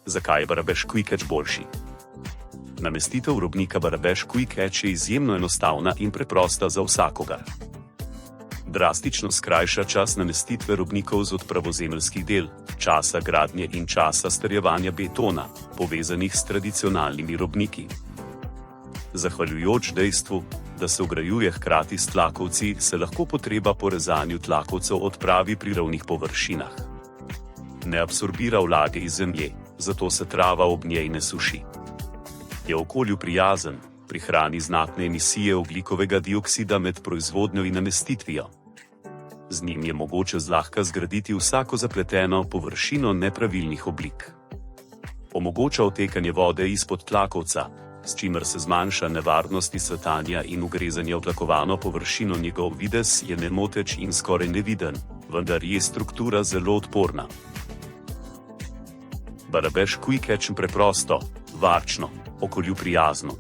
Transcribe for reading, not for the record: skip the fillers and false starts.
Zakaj je Barabeš Quick Catch boljši? Namestitev robnika Barabeš Quick Catch je izjemno enostavna in preprosta za vsakogar. Drastično skrajša čas namestitve robnikov z odpravo zemeljskih del, časa gradnje in časa strjevanja betona, povezanih s tradicionalnimi robniki. Zahvaljujoč dejstvu, da se vgrajuje hkrati s tlakovci, se lahko potreba po rezanju tlakovcev odpravi pri ravnih površinah. Ne absorbira vlage iz zemlje, zato se trava ob njej ne suši. Je okolju prijazen, prihrani znatne emisije ogljikovega dioksida med proizvodnjo in namestitvijo. Z njim je mogoče zlahka zgraditi vsako zapleteno površino nepravilnih oblik. Omogoča odtekanje vode izpod tlakovca, s čimer se zmanjša nevarnost izsvetanja in ugrezanja v tlakovano površino. Njegov videz je nemoteč in skoraj neviden, vendar je struktura zelo odporna. Barabeš Quick Catch preprosto, varčno, okolju prijazno.